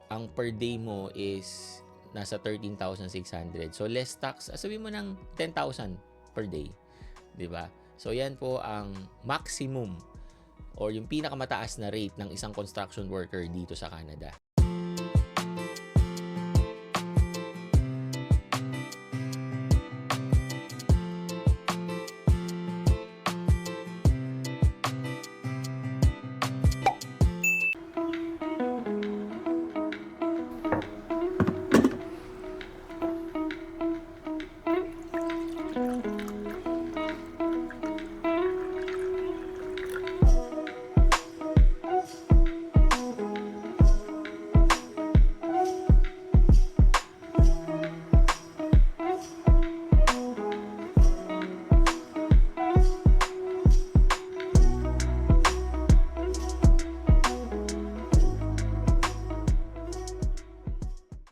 ang per day mo is nasa 13,600. So less tax, sabihin mo ng 10,000 per day, 'di ba? So yan po ang maximum or yung pinakamataas na rate ng isang construction worker dito sa Canada.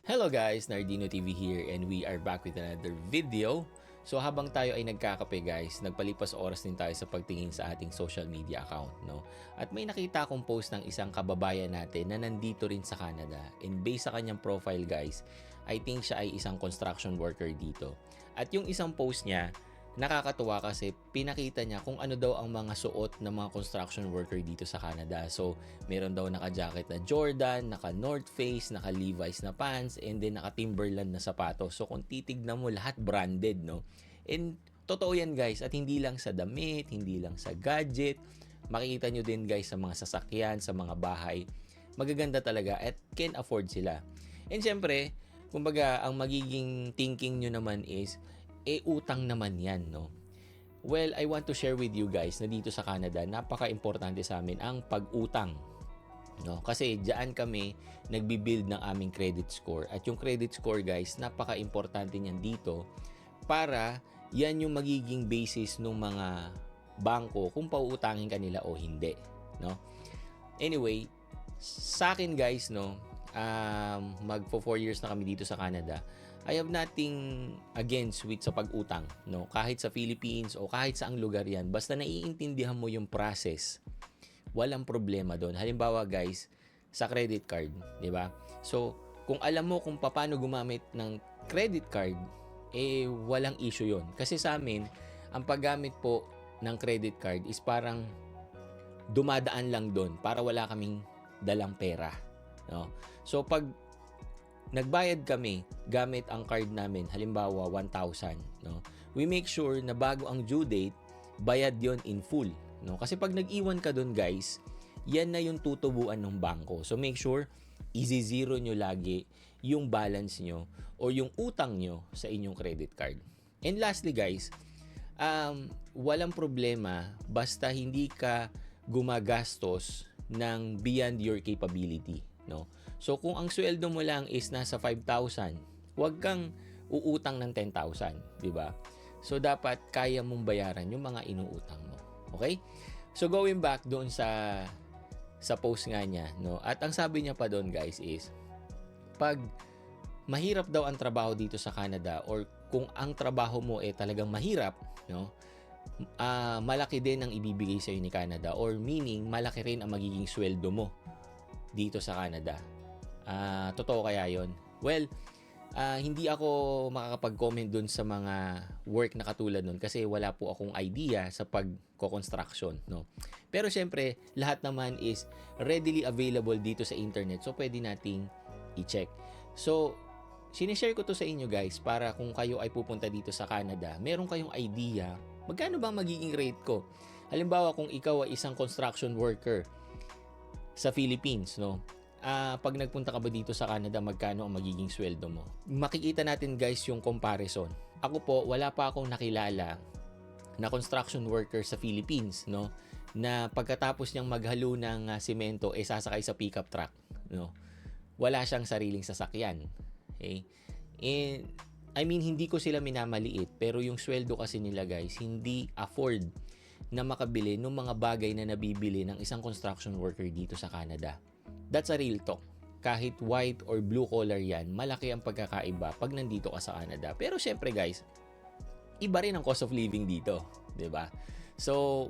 Hello guys, Nardino TV here and we are back with another video. So habang tayo ay nagkakape guys, nagpalipas oras din tayo sa pagtingin sa ating social media account, no? At may nakita akong post ng isang kababayan natin na nandito rin sa Canada. And based sa kanyang profile guys, I think siya ay isang construction worker dito. At yung isang post niya, nakakatuwa kasi pinakita niya kung ano daw ang mga suot ng mga construction worker dito sa Canada. So, meron daw naka-jacket na Jordan, naka-North Face, naka-Levi's na pants, and then naka-Timberland na sapatos. So, kung titignan mo, lahat branded, no? And totoo yan guys, at hindi lang sa damit, hindi lang sa gadget. Makikita nyo din guys sa mga sasakyan, sa mga bahay. Magaganda talaga at can afford sila. And syempre, kumbaga, ang magiging thinking nyo naman is, utang naman yan, no? Well, I want to share with you guys na dito sa Canada, napaka-importante sa amin ang pag-utang, no? Kasi diyan kami nagbi-build ng aming credit score. At yung credit score, guys, napaka-importante niyan dito para yan yung magiging basis ng mga bangko kung pauutangin kanila o hindi, no? Anyway, sa akin guys, no, magpo 4 years na kami dito sa Canada. I have nothing against with sa pag-utang, no? Kahit sa Philippines o kahit saang lugar yan, basta naiintindihan mo yung process, walang problema doon. Halimbawa guys, sa credit card, di ba? So, kung alam mo kung paano gumamit ng credit card, walang issue yon. Kasi sa amin, ang paggamit po ng credit card is parang dumadaan lang doon para wala kaming dalang pera, no? So, pag nagbayad kami gamit ang card namin, halimbawa 1,000, no? We make sure na bago ang due date, bayad yon in full, no? Kasi pag nag-iwan ka doon, guys, yan na yung tutubuan ng bangko. So make sure i-zero nyo lagi yung balance nyo o yung utang nyo sa inyong credit card. And lastly, guys, walang problema basta hindi ka gumagastos ng beyond your capability, no? So, kung ang sweldo mo lang is nasa 5,000, huwag kang uutang ng 10,000, di ba? So, dapat kaya mong bayaran yung mga inuutang mo. Okay? So, going back doon sa post nga niya, no? At ang sabi niya pa doon, guys, is pag mahirap daw ang trabaho dito sa Canada or kung ang trabaho mo talagang mahirap, no? Malaki din ang ibibigay sa iyo ni Canada or meaning malaki rin ang magiging sweldo mo dito sa Canada. Totoo kaya yon? Well, hindi ako makakapag-comment dun sa mga work na katulad nun kasi wala po akong idea sa pag-construction, no? Pero syempre, lahat naman is readily available dito sa internet, so pwede nating i-check. So, sinishare ko to sa inyo guys para kung kayo ay pupunta dito sa Canada, meron kayong idea magkano ba magiging rate ko. Halimbawa, kung ikaw ay isang construction worker sa Philippines, no? Pag nagpunta ka ba dito sa Canada, magkano ang magiging sweldo mo? Makikita natin guys yung comparison. Ako po, wala pa akong nakilala na construction worker sa Philippines, no, na pagkatapos niyang maghalo ng semento sasakay sa pickup truck, no. Wala siyang sariling sasakyan. Okay? And I mean, hindi ko sila minamaliit, pero yung sweldo kasi nila guys, hindi afford na makabili ng mga bagay na nabibili ng isang construction worker dito sa Canada. That's a real talk. Kahit white or blue collar yan, malaki ang pagkakaiba pag nandito ka sa Canada. Pero syempre guys, iba rin ang cost of living dito, 'di ba? So,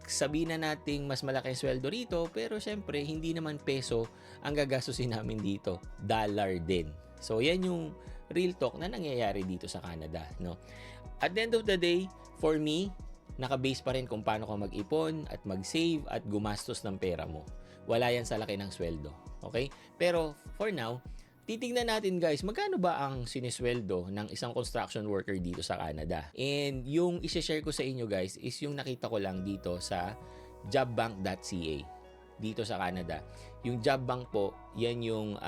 sabihin na nating mas malaki ang sweldo rito, pero syempre hindi naman peso ang gagastusin namin dito, dollar din. So yan yung real talk na nangyayari dito sa Canada, no? At the end of the day, for me, naka-base pa rin kung paano ka mag-ipon at mag-save at gumastos ng pera mo. Wala yan sa laki ng sweldo, okay? Pero for now, titingnan natin guys, magkano ba ang sinisweldo ng isang construction worker dito sa Canada? And yung isi-share ko sa inyo guys is yung nakita ko lang dito sa jobbank.ca dito sa Canada. Yung jobbank po, yan yung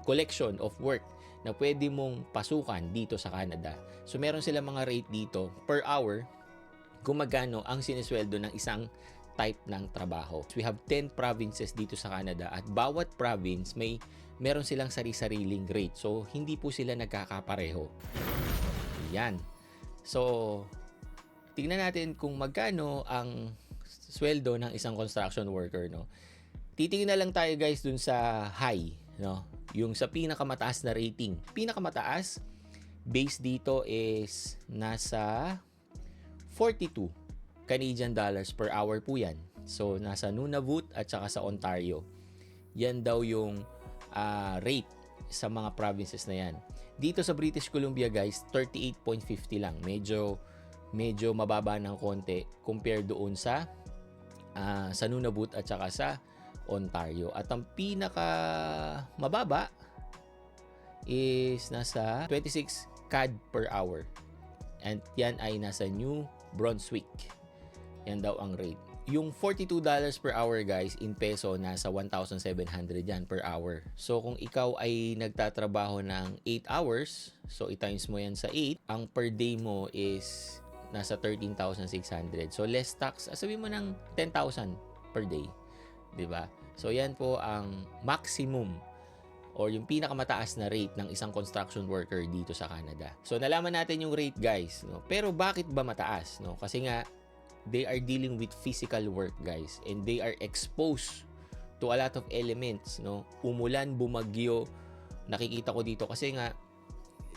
collection of work na pwede mong pasukan dito sa Canada. So meron sila mga rate dito per hour kung magkano ang sinisweldo ng isang type ng trabaho. We have 10 provinces dito sa Canada at bawat province meron silang sari-sariling rate. So, hindi po sila nagkakapareho. Yan. So, tingnan natin kung magkano ang sweldo ng isang construction worker, no? Titingin na lang tayo guys dun sa high, no? Yung sa pinakamataas na rating. Pinakamataas, base dito is nasa 42 Canadian dollars per hour po yan. So, nasa Nunavut at saka sa Ontario. Yan daw yung rate sa mga provinces na yan. Dito sa British Columbia guys, 38.50 lang. Medyo mababa ng konti compare doon sa Nunavut at saka sa Ontario. At ang pinaka mababa is nasa 26 CAD per hour. And yan ay nasa New Brunswick. Yan daw ang rate. Yung $42 per hour guys, in peso, nasa 1,700 yan per hour. So kung ikaw ay nagtatrabaho ng 8 hours, so i-times mo yan sa 8, ang per day mo is nasa 13,600. So less tax, sabihin mo ng 10,000 per day. 'Di ba? So yan po ang maximum or yung pinakamataas na rate ng isang construction worker dito sa Canada. So nalaman natin yung rate guys, no? Pero bakit ba mataas, no? Kasi nga they are dealing with physical work guys and they are exposed to a lot of elements, no? Umulan, bumagyo, nakikita ko dito kasi nga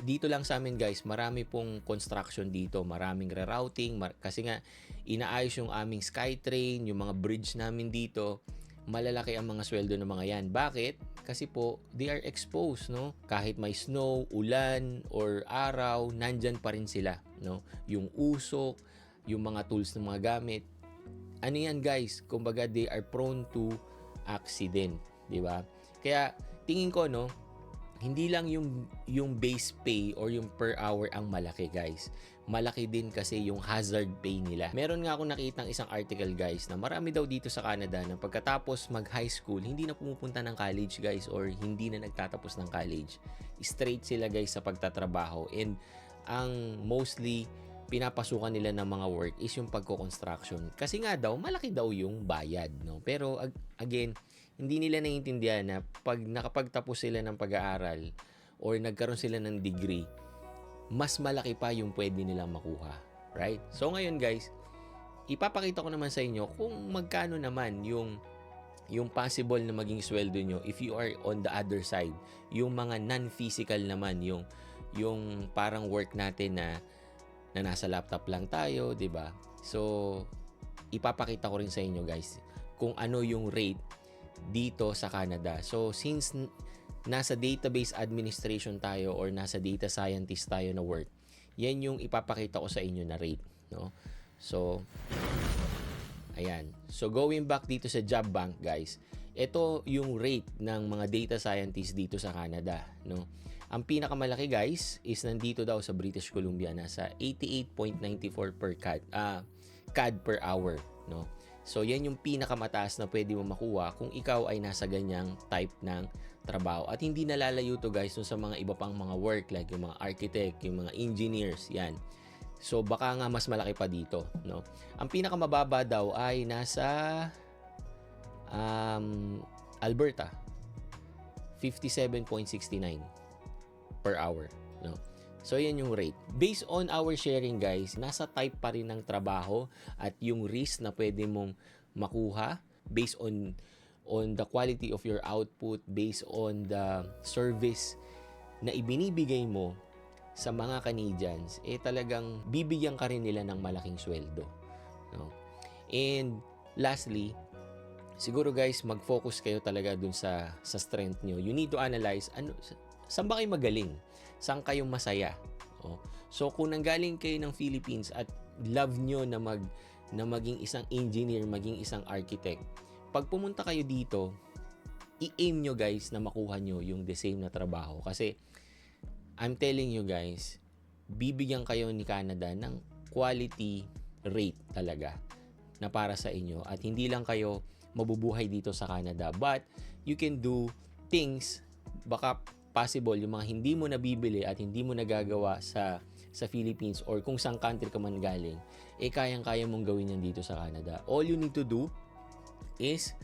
dito lang sa amin guys, marami pong construction dito, maraming rerouting kasi nga inaayos yung aming SkyTrain, yung mga bridge namin dito. Malalaki ang mga sweldo ng mga yan. Bakit? Kasi po they are exposed, no? Kahit may snow, ulan or araw, nandyan pa rin sila, no? Yung usok, yung mga tools ng mga gamit. Ano yan guys? Kumbaga they are prone to accident, di ba? Kaya tingin ko, no, hindi lang yung base pay or yung per hour ang malaki guys. Malaki din kasi yung hazard pay nila. Meron nga ako nakitang isang article guys na marami daw dito sa Canada na pagkatapos mag high school, hindi na pumupunta ng college guys or hindi na nagtatapos ng college. Straight sila guys sa pagtatrabaho and ang mostly pinapasukan nila ng mga work is yung pagko-construction. Kasi nga daw, malaki daw yung bayad, no? Pero again, hindi nila naiintindihan na pag nakapagtapos sila ng pag-aaral or nagkaroon sila ng degree, mas malaki pa yung pwede nilang makuha. Right? So ngayon guys, ipapakita ko naman sa inyo kung magkano naman yung possible na maging sweldo nyo if you are on the other side. Yung mga non-physical naman, yung parang work natin na nasa laptop lang tayo, 'di ba? So ipapakita ko rin sa inyo guys kung ano yung rate dito sa Canada. So since nasa database administration tayo or nasa data scientist tayo na work, yan yung ipapakita ko sa inyo na rate, no? So ayan. So going back dito sa job bank guys, ito yung rate ng mga data scientists dito sa Canada, no? Ang pinakamalaki guys is nandito daw sa British Columbia, nasa 88.94 per CAD per hour, no? So yan yung pinakamataas na pwede mo makuha kung ikaw ay nasa ganyang type ng trabaho. At hindi nalalayo to guys sa mga iba pang mga work like yung mga architect, yung mga engineers, yan. So baka nga mas malaki pa dito, no? Ang pinakamababa daw ay nasa Alberta, 57.69 per hour, no? So yan yung rate. Based on our sharing guys, nasa type pa rin ng trabaho at yung risk na pwede mong makuha based on the quality of your output, based on the service na ibinibigay mo sa mga Canadians, talagang bibigyan ka rin nila ng malaking sweldo, no? And lastly, siguro guys, mag-focus kayo talaga dun sa strength nyo. You need to analyze, saan ba kayo magaling? Saan kayo masaya? Oh. So, kung nanggaling kayo ng Philippines at love nyo na maging isang engineer, maging isang architect, pag pumunta kayo dito, i-aim nyo guys na makuha nyo yung the same na trabaho. Kasi, I'm telling you guys, bibigyan kayo ni Canada ng quality rate talaga na para sa inyo. At hindi lang kayo mabubuhay dito sa Canada, but you can do things, baka possible, yung mga hindi mo nabibili at hindi mo nagagawa sa Philippines or kung saan country ka man galing, kayang-kaya mong gawin yan dito sa Canada. All you need to do is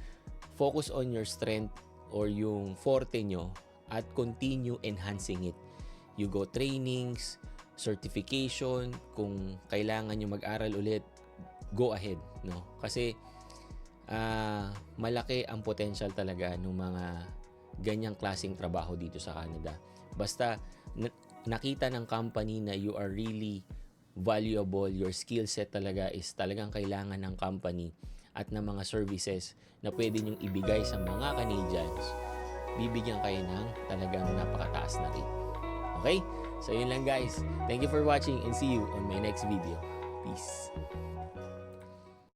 focus on your strength or yung forte nyo at continue enhancing it. You go trainings, certification, kung kailangan nyo mag-aral ulit, go ahead, no? Kasi malaki ang potential talaga ng mga ganyang klaseng trabaho dito sa Canada. Basta nakita ng company na you are really valuable, your skill set talaga is talagang kailangan ng company at ng mga services na pwede nyong ibigay sa mga Canadians, bibigyan kayo ng talagang napakataas na rate. Okay? So yun lang guys. Thank you for watching and see you on my next video. Peace.